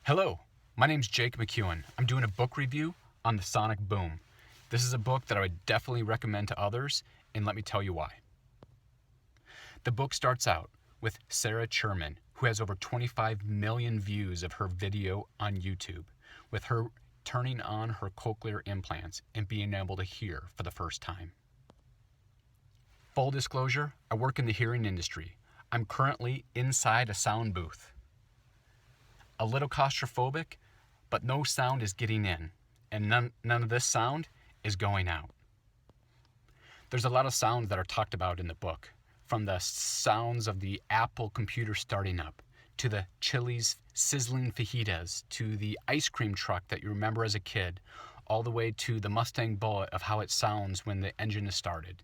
Hello, my name's Jake McKeown. I'm doing a book review on the sonic boom. This is a book that I would definitely recommend to others, and let me tell you why. The book starts out with Sarah Cherman, who has over 25 million views of her video on YouTube, with her turning on her cochlear implants and being able to hear for the first time. Full disclosure, I work in the hearing industry. I'm currently inside a sound booth. A little claustrophobic, but no sound is getting in, and none of this sound is going out. There's a lot of sounds that are talked about in the book, from the sounds of the Apple computer starting up, to the Chili's sizzling fajitas, to the ice cream truck that you remember as a kid, all the way to the Mustang Bullet of how it sounds when the engine is started.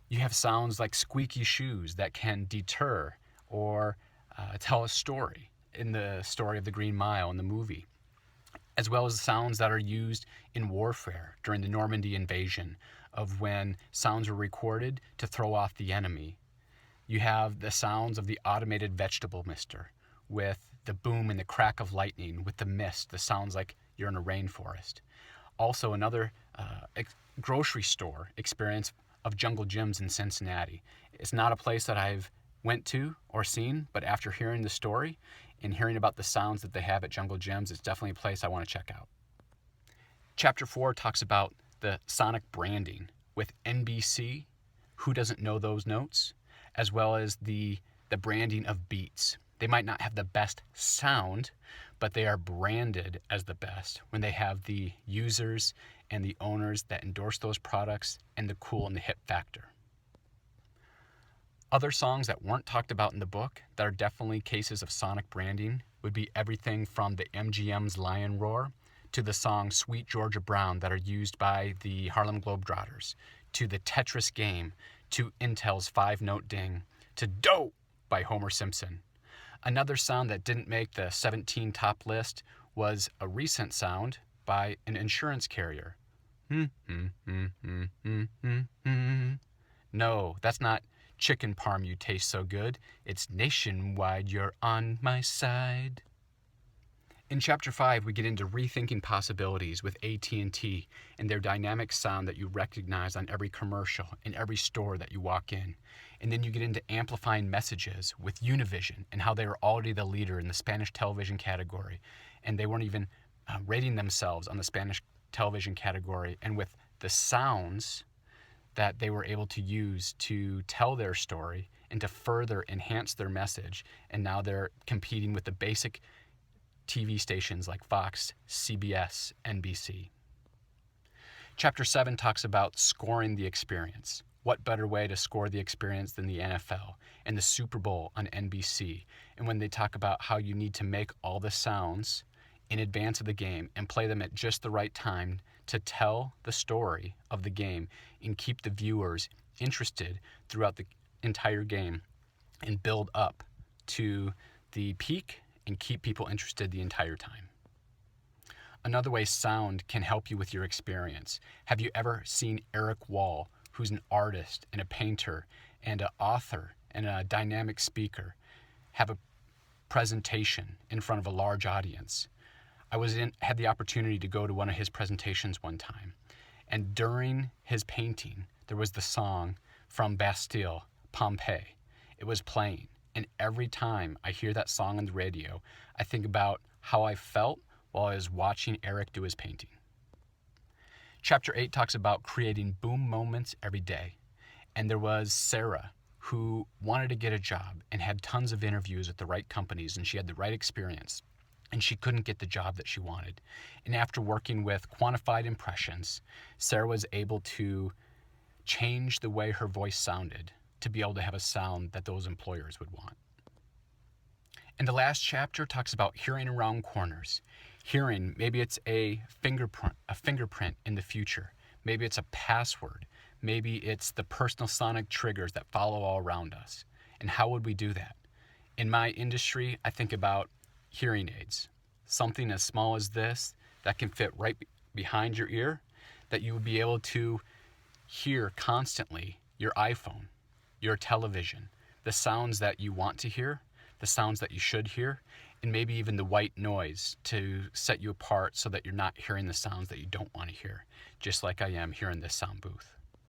You have sounds like squeaky shoes that can deter or tell a story, in the story of the Green Mile in the movie, as well as sounds that are used in warfare during the Normandy invasion, of when sounds were recorded to throw off the enemy. You have the sounds of the automated vegetable mister, with the boom and the crack of lightning, with the mist, the sounds like you're in a rainforest. Also another grocery store experience of Jungle Gyms in Cincinnati. It's not a place that I've went to or seen, but after hearing the story and hearing about the sounds that they have at Jungle Gyms, it's definitely a place I want to check out. Chapter 4 talks about the sonic branding with NBC, who doesn't know those notes, as well as the branding of Beats. They might not have the best sound, but they are branded as the best when they have the users and the owners that endorse those products and the cool and the hip factor. Other songs that weren't talked about in the book that are definitely cases of sonic branding would be everything from the MGM's Lion Roar to the song Sweet Georgia Brown that are used by the Harlem Globetrotters, to the Tetris game, to Intel's 5-note ding, to Dope by Homer Simpson. Another sound that didn't make the 17 top list was a recent sound by an insurance carrier. No, that's not chicken parm, you taste so good. It's nationwide, you're on my side. In Chapter 5, we get into rethinking possibilities with AT&T and their dynamic sound that you recognize on every commercial in every store that you walk in. And then you get into amplifying messages with Univision and how they were already the leader in the Spanish television category. And they weren't even rating themselves on the Spanish television category. And with the sounds that they were able to use to tell their story and to further enhance their message. And now they're competing with the basic TV stations like Fox, CBS, NBC. Chapter 7 talks about scoring the experience. What better way to score the experience than the NFL and the Super Bowl on NBC? And when they talk about how you need to make all the sounds in advance of the game and play them at just the right time to tell the story of the game and keep the viewers interested throughout the entire game and build up to the peak and keep people interested the entire time. Another way sound can help you with your experience. Have you ever seen Eric Wall, who's an artist and a painter and an author and a dynamic speaker, have a presentation in front of a large audience? I had the opportunity to go to one of his presentations one time, and during his painting, there was the song from Bastille, Pompeii. It was playing, and every time I hear that song on the radio, I think about how I felt while I was watching Eric do his painting. Chapter 8 talks about creating boom moments every day, and there was Sarah, who wanted to get a job and had tons of interviews at the right companies, and she had the right experience. And she couldn't get the job that she wanted. And after working with quantified impressions, Sarah was able to change the way her voice sounded to be able to have a sound that those employers would want. And the last chapter talks about hearing around corners. Hearing, maybe it's a fingerprint in the future. Maybe it's a password. Maybe it's the personal sonic triggers that follow all around us. And how would we do that? In my industry, I think about hearing aids, something as small as this that can fit right behind your ear, that you would be able to hear constantly your iPhone, your television, the sounds that you want to hear, the sounds that you should hear, and maybe even the white noise to set you apart so that you're not hearing the sounds that you don't want to hear, just like I am here in this sound booth.